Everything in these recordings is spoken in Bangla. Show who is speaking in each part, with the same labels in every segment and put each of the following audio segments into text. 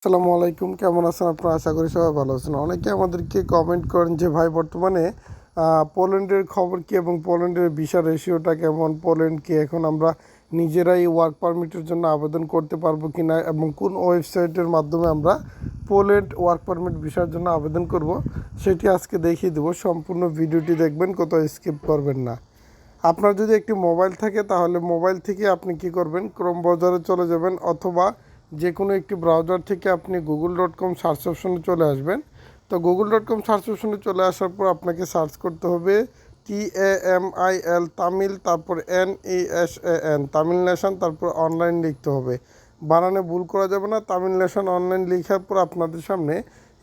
Speaker 1: আসসালামু আলাইকুম, কেমন আছেন আপনারা? আশা করি সবাই ভালো আছেন। অনেকে আমাদেরকে কমেন্ট করেন যে ভাই বর্তমানে পোল্যান্ডের খবর কী এবং পোল্যান্ডের ভিসা রেশিওটা কেমন, পোল্যান্ডকে এখন আমরা নিজেরাই ওয়ার্ক পারমিটের জন্য আবেদন করতে পারবো কি না এবং কোন ওয়েবসাইটের মাধ্যমে আমরা পোল্যান্ড ওয়ার্ক পারমিট ভিসার জন্য আবেদন করব সেটি আজকে দেখিয়ে দেবো। সম্পূর্ণ ভিডিওটি দেখবেন, কোথাও স্কিপ করবেন না। আপনার যদি একটি মোবাইল থাকে তাহলে মোবাইল থেকে আপনি কি করবেন, ক্রোম ব্রাউজারে চলে যাবেন অথবা যে কোনো একটি ব্রাউজার থেকে আপনি google.com সার্চ অপশনে চলে আসবেন। তো google.com সার্চ অপশনে চলে আসার পর আপনাকে সার্চ করতে হবে TAMIL তামিল, তারপর NESAN তামিল নেশন, তারপর অনলাইন লিখতে হবে। বানানে ভুল করা যাবে না। তামিল নেশন অনলাইন লেখার পর আপনাদের সামনে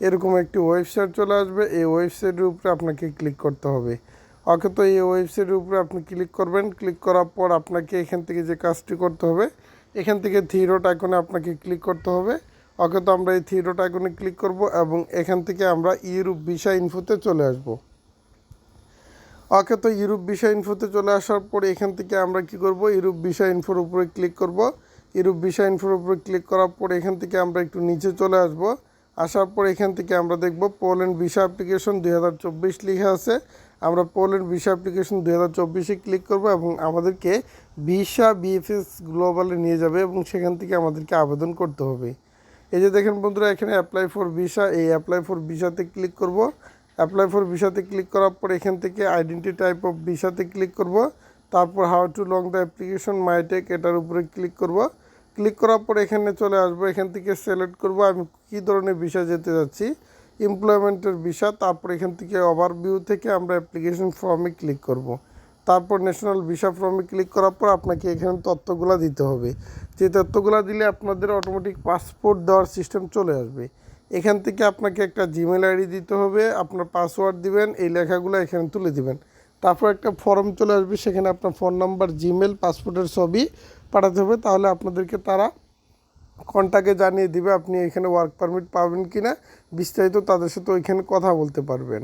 Speaker 1: এরকম একটি ওয়েবসাইট চলে আসবে। এই ওয়েবসাইটের উপরে আপনাকে ক্লিক করতে হবে। ওকে, তো এই ওয়েবসাইটের উপরে আপনি ক্লিক করবেন। ক্লিক করার পর আপনাকে এখান থেকে যে কাজটি করতে হবে, এখান থেকে থ্রি ডট আইকনে আপনাকে ক্লিক করতে হবে। ওকে, তো আমরা এই থ্রি ডট আইকনে ক্লিক করব এবং এখান থেকে আমরা ইউরোপ ভিসা ইনফোতে চলে আসব। ওকে, তো ইউরোপ ভিসা ইনফোতে চলে আসার পরে এখান থেকে আমরা কি করব, ইউরোপ ভিসা ইনফোর উপরে ক্লিক করব। ইউরোপ ভিসা ইনফোর উপরে ক্লিক করার পরে এখান থেকে আমরা একটু নিচে চলে আসব। আসার পর এখান থেকে আমরা দেখব পোল্যান্ড ভিসা অ্যাপ্লিকেশন 2024 লেখা আছে। আমরা পোল্যান্ড ভিসা অ্যাপ্লিকেশন 2024-এ ক্লিক করব এবং আমাদেরকে ভিসা বিএফএস গ্লোবালে নিয়ে যাবে এবং সেখান থেকে আমাদেরকে আবেদন করতে হবে। এই যে দেখেন বন্ধুরা, এখানে অ্যাপ্লাই ফর ভিসা, এই অ্যাপ্লাই ফর ভিসাতে ক্লিক করব। অ্যাপ্লাই ফর ভিসাতে ক্লিক করার পর এখান থেকে আইডেন্টি টাইপ অফ ভিসাতে ক্লিক করব। তারপর how to long the application might take, এটার উপরে ক্লিক করব। ক্লিক করার পর এখানে চলে আসবো। এখান থেকে সিলেক্ট করব আমি কী ধরনের ভিসা যেতে যাচ্ছি, এমপ্লয়মেন্টের ভিসা। তারপর এখান থেকে ওভারভিউ থেকে আমরা অ্যাপ্লিকেশন ফর্মে ক্লিক করব। তারপর ন্যাশনাল ভিসা ফর্মে ক্লিক করার পর আপনাকে এখানে তথ্যগুলো দিতে হবে। যে তথ্যগুলো দিলে আপনাদের অটোমেটিক পাসপোর্ট দেওয়ার সিস্টেম চলে আসবে। এখান থেকে আপনাকে একটা জিমেল আইডি দিতে হবে, আপনার পাসওয়ার্ড দিবেন, এই লেখাগুলো এখানে তুলে দিবেন। তারপর একটা ফর্ম চলে আসবে, সেখানে আপনার ফোন নাম্বার, জিমেল, পাসপোর্টের ছবি পাঠাতে হবে। তাহলে আপনাদেরকে তারা কন্ট্যাক্টে জানিয়ে দিবে আপনি এখানে ওয়ার্ক পারমিট পাবেন কি না। বিস্তারিত তাদের সাথে ওইখানে কথা বলতে পারবেন।